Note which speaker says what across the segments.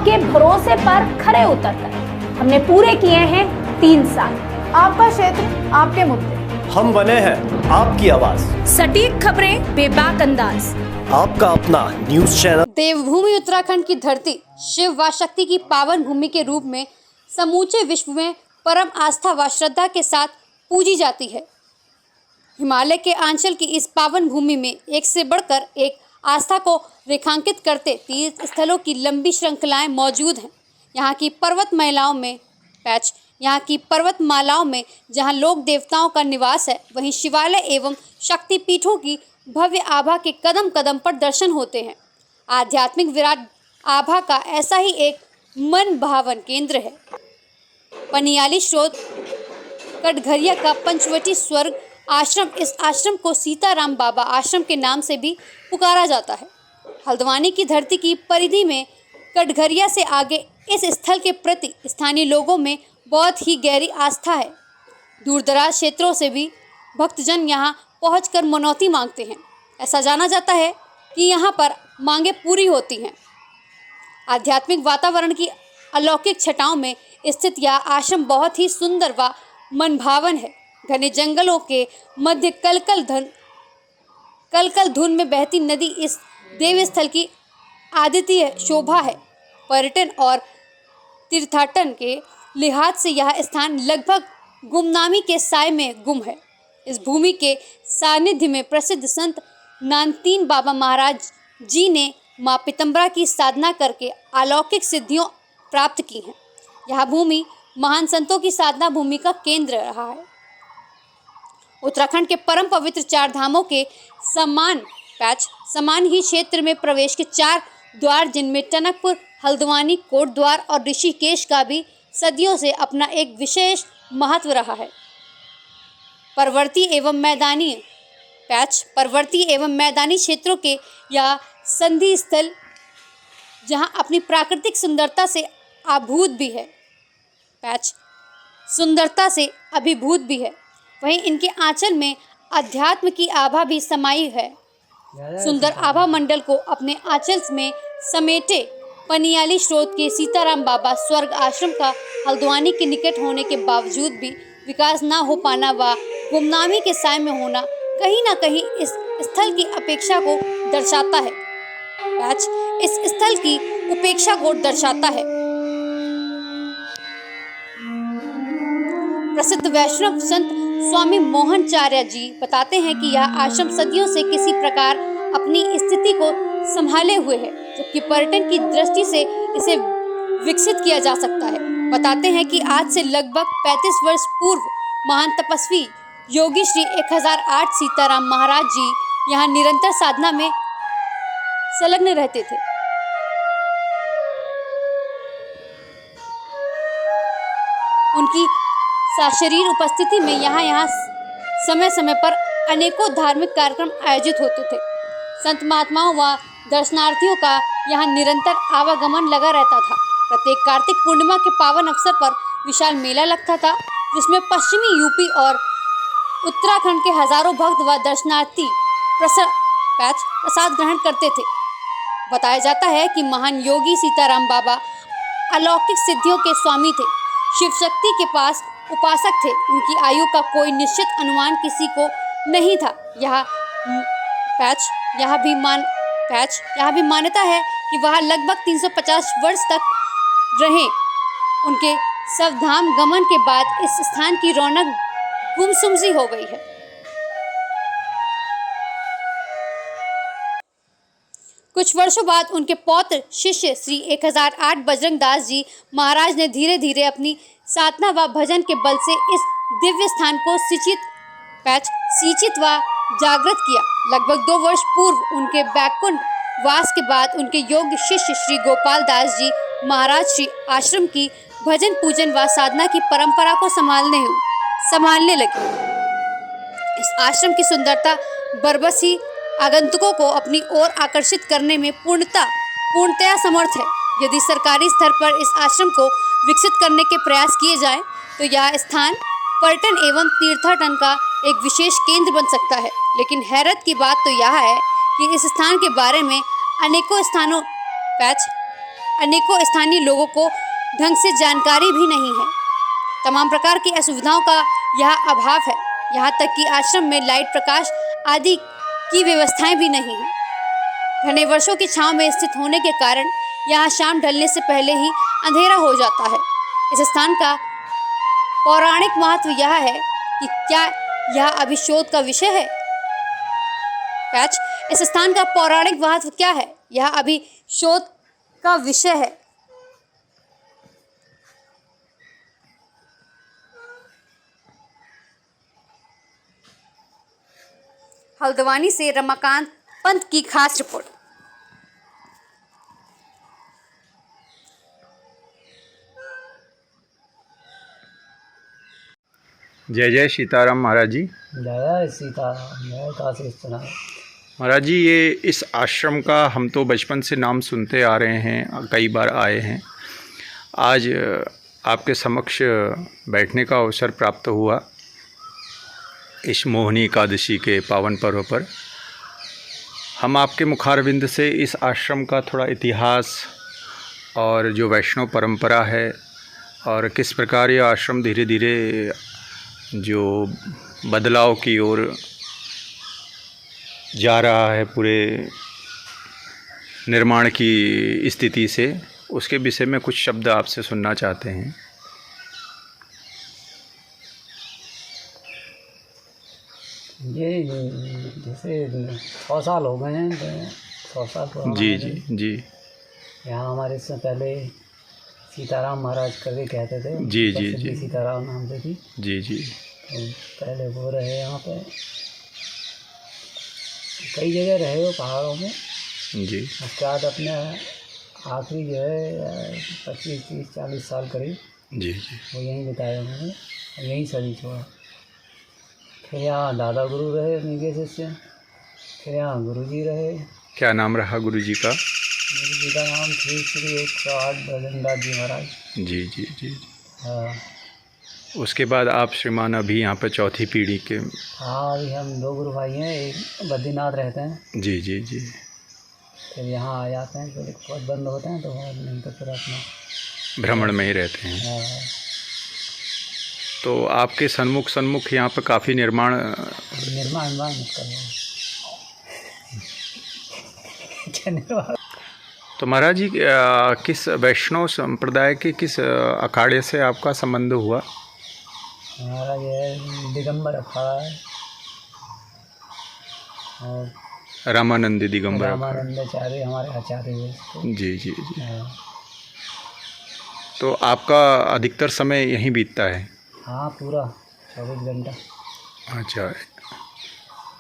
Speaker 1: आपके भरोसे पर खरे उतरकर हमने पूरे किए हैं 3 साल।
Speaker 2: आपका क्षेत्र, आपके मुद्दे,
Speaker 3: हम बने हैं आपकी आवाज।
Speaker 1: सटीक खबरें, बेबाक अंदाज,
Speaker 3: आपका अपना न्यूज चैनल।
Speaker 4: देवभूमि उत्तराखंड की धरती शिव व शक्ति की पावन भूमि के रूप में समूचे विश्व में परम आस्था व श्रद्धा के साथ पूजी जाती है। हिमालय के आंचल की इस पावन भूमि में एक से बढ़कर एक आस्था को रेखांकित करते तीर्थ स्थलों की लंबी श्रृंखलाएं मौजूद हैं। यहाँ की पर्वतमालाओं में जहाँ लोक देवताओं का निवास है, वहीं शिवालय एवं शक्तिपीठों की भव्य आभा के कदम कदम पर दर्शन होते हैं। आध्यात्मिक विराट आभा का ऐसा ही एक मन भावन केंद्र है पनियाली स्रोत कटघरिया का पंचवटी स्वर्ग आश्रम। इस आश्रम को सीताराम बाबा आश्रम के नाम से भी पुकारा जाता है। हल्द्वानी की धरती की परिधि में कटघरिया से आगे इस स्थल के प्रति स्थानीय लोगों में बहुत ही गहरी आस्था है। दूरदराज क्षेत्रों से भी भक्तजन यहाँ पहुंचकर मनौती मांगते हैं। ऐसा जाना जाता है कि यहाँ पर मांगे पूरी होती हैं। आध्यात्मिक वातावरण की अलौकिक छटाओं में स्थित यह आश्रम बहुत ही सुंदर व मनभावन है। घने जंगलों के मध्य कलकल धुन में बहती नदी इस देव स्थल की अद्वितीय शोभा है। पर्यटन और तीर्थाटन के लिहाज से यह स्थान लगभग गुमनामी के साए में गुम है। इस भूमि के सानिध्य में प्रसिद्ध संत नानतीन बाबा महाराज जी ने माँ पीतम्बरा की साधना करके अलौकिक सिद्धियों प्राप्त की हैं। यह भूमि महान संतों की साधना भूमि का केंद्र रहा है। उत्तराखंड के परम पवित्र 4 धामों के समान ही क्षेत्र में प्रवेश के 4 द्वार, जिनमें टनकपुर, हल्द्वानी, कोटद्वार और ऋषिकेश का भी सदियों से अपना एक विशेष महत्व रहा है। पर्वतीय एवं मैदानी क्षेत्रों के यह संधि स्थल जहां अपनी प्राकृतिक सुंदरता से अभिभूत भी है, वहीं इनके आंचल में अध्यात्म की आभा भी समाई है। सुंदर आभा मंडल को अपने आंचल में समेटे पनियाली स्रोत के सीताराम बाबा स्वर्ग आश्रम का हल्द्वानी के निकट होने के बावजूद भी विकास न हो पाना व गुमनामी के साए में होना कहीं न कहीं इस स्थल की उपेक्षा को दर्शाता है। प्रसिद्ध वैष्णव संत स्वामी मोहनचार्य जी बताते हैं कि यह आश्रम सदियों से किसी प्रकार अपनी स्थिति को संभाले हुए है, जबकि पर्यटन की दृष्टि से इसे विकसित किया जा सकता है। बताते हैं कि आज से लगभग 35 वर्ष पूर्व महान तपस्वी योगी श्री 1008 सीताराम महाराज जी यहाँ निरंतर साधना में संलग्न रहते थे। उनकी सशरीर उपस्थिति में यहाँ समय समय पर अनेकों धार्मिक कार्यक्रम आयोजित होते थे। संत महात्माओं व दर्शनार्थियों का यहाँ निरंतर आवागमन लगा रहता था। प्रत्येक कार्तिक पूर्णिमा के पावन अवसर पर विशाल मेला लगता था, जिसमें पश्चिमी यूपी और उत्तराखंड के हजारों भक्त व दर्शनार्थी प्रसाद ग्रहण करते थे। बताया जाता है कि महान योगी सीताराम बाबा अलौकिक सिद्धियों के स्वामी थे, शिव शक्ति के पास उपासक थे। उनकी आयु का कोई निश्चित अनुमान किसी को नहीं था। यह भी मान्यता है कि वह लगभग 350 वर्ष तक रहे। उनके स्वधाम गमन के बाद इस स्थान की रौनक गुमसुम सी हो गई है। कुछ वर्षों बाद उनके पौत्र शिष्य श्री 1008 बजरंग दास जी महाराज ने धीरे धीरे अपनी साधना व भजन के बल से इस दिव्य स्थान को सिंचित व जागृत किया। लगभग 2 वर्ष पूर्व उनके बैकुंठ वास के बाद उनके योग्य शिष्य श्री गोपाल दास जी महाराज श्री आश्रम की भजन पूजन व साधना की परंपरा को संभालने लगे। इस आश्रम की सुंदरता बरबसी आगंतुकों को अपनी ओर आकर्षित करने में पूर्णतया समर्थ है। यदि सरकारी स्तर पर इस आश्रम को विकसित करने के प्रयास किए जाएं, तो यह स्थान पर्यटन एवं तीर्थाटन का एक विशेष केंद्र बन सकता है। लेकिन हैरत की बात तो यह है कि इस स्थान के बारे में अनेकों अनेकों स्थानीय लोगों को ढंग से जानकारी भी नहीं है। तमाम प्रकार की असुविधाओं का यह अभाव है। यहाँ तक कि आश्रम में लाइट, प्रकाश आदि की व्यवस्थाएं भी नहीं हैं। घने वर्षों की छांव में स्थित होने के कारण यहाँ शाम ढलने से पहले ही अंधेरा हो जाता है। इस स्थान का पौराणिक महत्व यह है कि क्या यह अभी शोध का विषय है? कैच, इस स्थान का पौराणिक महत्व क्या है? यह अभी शोध का विषय है। हल्द्वानी से रमाकांत पंत की खास रिपोर्ट।
Speaker 5: जय जय सीताराम महाराज जी।
Speaker 6: जय सीताराम। जय काशी विश्वनाथ।
Speaker 5: महाराज जी, ये इस आश्रम का हम तो बचपन से नाम सुनते आ रहे हैं, कई बार आए हैं। आज आपके समक्ष बैठने का अवसर प्राप्त हुआ इस मोहिनी एकादशी के पावन पर्व पर। हम आपके मुखारविंद से इस आश्रम का थोड़ा इतिहास और जो वैष्णव परंपरा है और किस प्रकार ये आश्रम धीरे धीरे जो बदलाव की ओर जा रहा है, पूरे निर्माण की स्थिति से, उसके विषय में कुछ शब्द आपसे सुनना चाहते हैं।
Speaker 6: ये जैसे 100 साल हो गए हैं, 100 साल पुराना
Speaker 5: जी
Speaker 6: है।
Speaker 5: जी जी
Speaker 6: यहाँ हमारे इससे पहले सीताराम महाराज करके कहते थे।
Speaker 5: जी जी
Speaker 6: प्रसिद्धि
Speaker 5: जी
Speaker 6: सीताराम नाम से थी।
Speaker 5: जी जी
Speaker 6: तो पहले वो रहे यहाँ पे, कई जगह रहे वो पहाड़ों में।
Speaker 5: जी
Speaker 6: उसके बाद अपने आखिरी जो है 25, 30, 40 साल करीब
Speaker 5: जी जी
Speaker 6: वो यहीं बिताए उन्होंने, और यहीं शरीर छोड़ा। फिर यहाँ दादा गुरु रहे उन्हीं के शिष्य। फिर यहाँ गुरु जी रहे।
Speaker 5: क्या नाम रहा गुरु जी का?
Speaker 6: गुरु जी का नाम श्री 108 ब्रजेंद्र जी महाराज।
Speaker 5: जी जी जी
Speaker 6: हाँ
Speaker 5: उसके बाद आप श्रीमान अभी यहाँ पर चौथी पीढ़ी के।
Speaker 6: हाँ, अभी हम 2 गुरु भाई हैं। एक बद्रीनाथ रहते हैं,
Speaker 5: जी जी जी
Speaker 6: फिर यहाँ आ जाते हैं। फिर बहुत बंद होते हैं तो नहीं तो फिर अपना
Speaker 5: भ्रमण में ही रहते हैं।
Speaker 6: हाँ,
Speaker 5: तो आपके सन्मुख यहाँ पर काफ़ी निर्माण।
Speaker 6: निर्माण मत करो। क्या निर्माण?
Speaker 5: तो महाराज जी, किस वैष्णव संप्रदाय के किस अखाड़े से आपका संबंध हुआ?
Speaker 6: हमारा ये दिगंबर अखाड़ा है और
Speaker 5: रामानंद दिगंबर अखाड़ा।
Speaker 6: रामानंदाचार्य हमारे आचार्य हैं इसको।
Speaker 5: जी जी जी
Speaker 6: हाँ,
Speaker 5: तो आपका अधिकतर समय यहीं बीतता है?
Speaker 6: हाँ, पूरा 24 घंटा।
Speaker 5: अच्छा,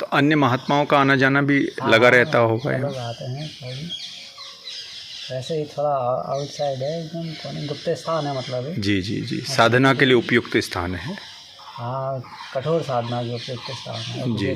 Speaker 5: तो अन्य महात्माओं का आना जाना भी लगा रहता होगा
Speaker 6: लोग
Speaker 5: यहाँ?
Speaker 6: आते हैं सभी। वैसे ही थोड़ा आउटसाइड है, एकदम कोने गुप्त स्थान है, मतलब है।
Speaker 5: जी जी जी साधना के लिए उपयुक्त स्थान है।
Speaker 6: हाँ, कठोर साधना के उपयुक्त स्थान है।
Speaker 5: जी